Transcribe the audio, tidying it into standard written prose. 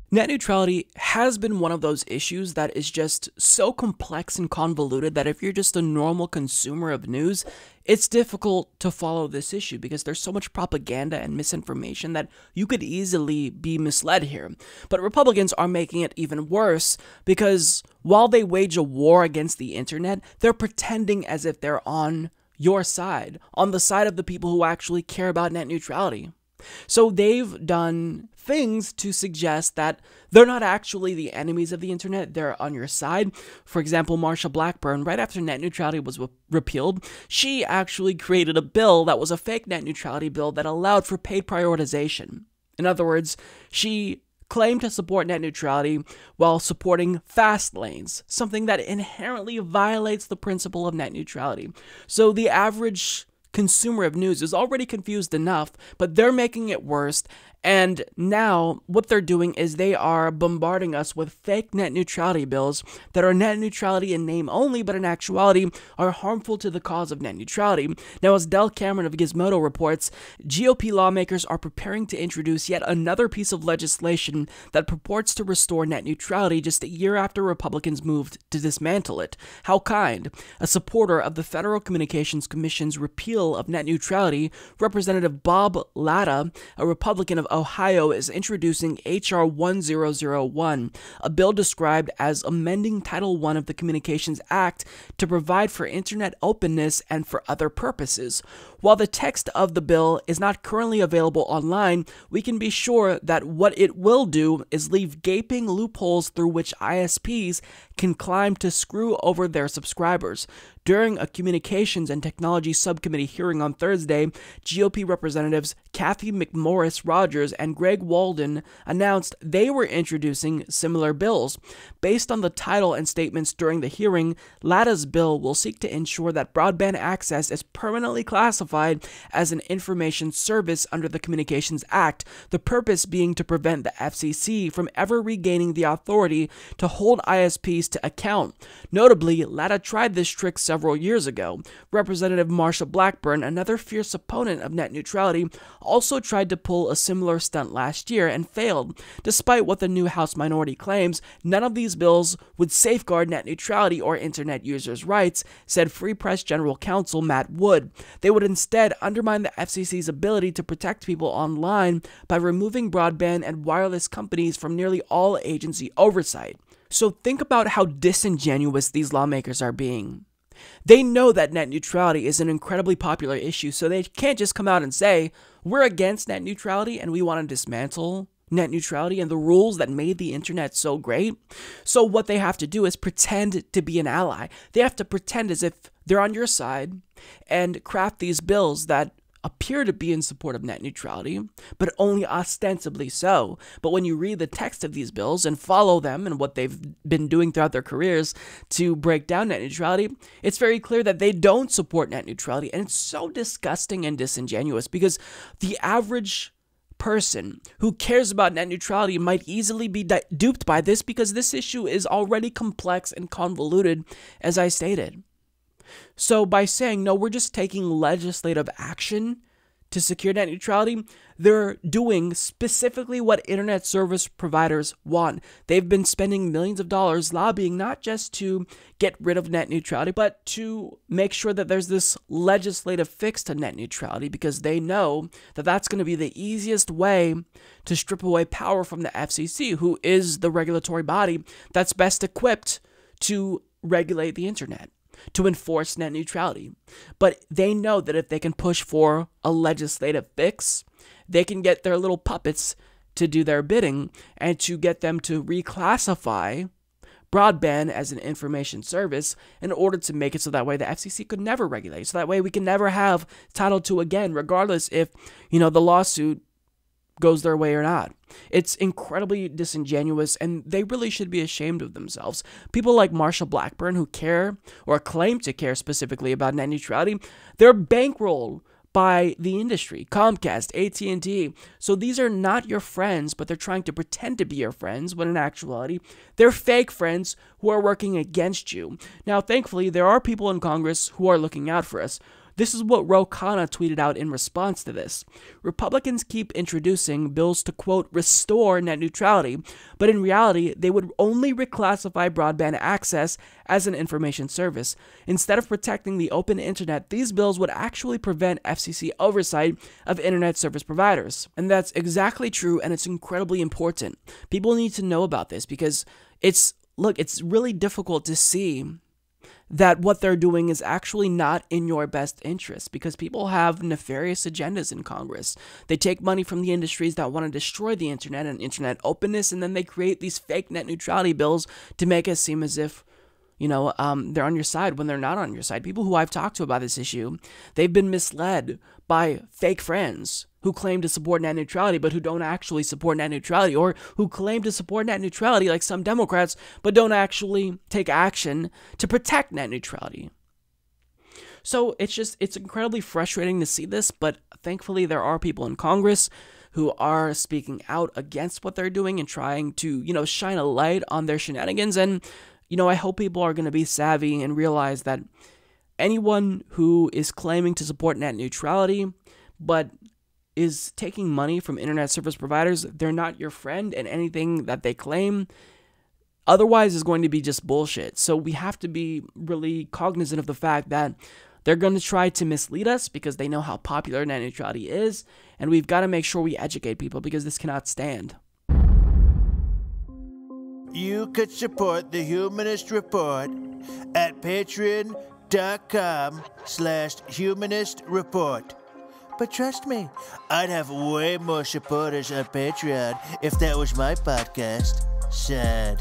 Net neutrality has been one of those issues that is just so complex and convoluted that if you're just a normal consumer of news, it's difficult to follow this issue because there's so much propaganda and misinformation that you could easily be misled here. But Republicans are making it even worse because while they wage a war against the internet, they're pretending as if they're on your side, on the side of the people who actually care about net neutrality. So they've done things to suggest that they're not actually the enemies of the internet, they're on your side. For example, Marsha Blackburn, right after net neutrality was repealed, she actually created a bill that was a fake net neutrality bill that allowed for paid prioritization. In other words, she claimed to support net neutrality while supporting fast lanes, something that inherently violates the principle of net neutrality. So the average consumer of news is already confused enough, but they're making it worse. And now what they're doing is they are bombarding us with fake net neutrality bills that are net neutrality in name only, but in actuality are harmful to the cause of net neutrality. Now, as Del Cameron of Gizmodo reports, GOP lawmakers are preparing to introduce yet another piece of legislation that purports to restore net neutrality just a year after Republicans moved to dismantle it. How kind. A supporter of the Federal Communications Commission's repeal of net neutrality, Representative Bob Latta, a Republican of Ohio, is introducing H.R. 1001, a bill described as amending Title I of the Communications Act to provide for internet openness and for other purposes. While the text of the bill is not currently available online, we can be sure that what it will do is leave gaping loopholes through which ISPs can climb to screw over their subscribers. During a Communications and Technology Subcommittee hearing on Thursday, GOP Representatives Kathy McMorris Rogers and Greg Walden announced they were introducing similar bills. Based on the title and statements during the hearing, Latta's bill will seek to ensure that broadband access is permanently classified as an information service under the Communications Act, the purpose being to prevent the FCC from ever regaining the authority to hold ISPs to account. Notably, Latta tried this trick several years ago. Representative Marsha Blackburn, another fierce opponent of net neutrality, also tried to pull a similar stunt last year and failed. Despite what the new House minority claims, none of these bills would safeguard net neutrality or internet users' rights, said Free Press General Counsel Matt Wood. They would instead undermine the FCC's ability to protect people online by removing broadband and wireless companies from nearly all agency oversight. So think about how disingenuous these lawmakers are being. They know that net neutrality is an incredibly popular issue, so they can't just come out and say, we're against net neutrality and we want to dismantle net neutrality and the rules that made the internet so great. So what they have to do is pretend to be an ally. They have to pretend as if they're on your side and craft these bills that appear to be in support of net neutrality, but only ostensibly so. But when you read the text of these bills and follow them and what they've been doing throughout their careers to break down net neutrality, it's very clear that they don't support net neutrality. And it's so disgusting and disingenuous because the average person who cares about net neutrality might easily be duped by this because this issue is already complex and convoluted, as I stated. So by saying, no, we're just taking legislative action to secure net neutrality, they're doing specifically what internet service providers want. They've been spending millions of dollars lobbying not just to get rid of net neutrality, but to make sure that there's this legislative fix to net neutrality because they know that that's going to be the easiest way to strip away power from the FCC, who is the regulatory body that's best equipped to regulate the internet, to enforce net neutrality. But they know that if they can push for a legislative fix, they can get their little puppets to do their bidding and to get them to reclassify broadband as an information service in order to make it so that way the FCC could never regulate. So that way we can never have Title II again, regardless if, the lawsuit goes their way or not. It's incredibly disingenuous, and they really should be ashamed of themselves. People like Marsha Blackburn, who care or claim to care specifically about net neutrality, they're bankrolled by the industry, Comcast, AT&T. So these are not your friends, but they're trying to pretend to be your friends, when in actuality, they're fake friends who are working against you. Now, thankfully, there are people in Congress who are looking out for us. This is what Khanna tweeted out in response to this. Republicans keep introducing bills to, quote, restore net neutrality, but in reality, they would only reclassify broadband access as an information service. Instead of protecting the open internet, these bills would actually prevent FCC oversight of internet service providers. And that's exactly true, and it's incredibly important. People need to know about this because it's really difficult to see that what they're doing is actually not in your best interest because people have nefarious agendas in Congress. They take money from the industries that want to destroy the internet and internet openness, and then they create these fake net neutrality bills to make it seem as if, they're on your side when they're not on your side. People who I've talked to about this issue, they've been misled by fake friends who claim to support net neutrality but who don't actually support net neutrality, or who claim to support net neutrality like some Democrats but don't actually take action to protect net neutrality. So it's incredibly frustrating to see this, but thankfully there are people in Congress who are speaking out against what they're doing and trying to, shine a light on their shenanigans. And I hope people are going to be savvy and realize that anyone who is claiming to support net neutrality but is taking money from internet service providers, they're not your friend, and anything that they claim otherwise is going to be just bullshit. So we have to be really cognizant of the fact that they're going to try to mislead us because they know how popular net neutrality is, and we've got to make sure we educate people because this cannot stand. You could support the Humanist Report at patreon.com/Humanist Report. But trust me, I'd have way more supporters on Patreon if that was my podcast. Sad.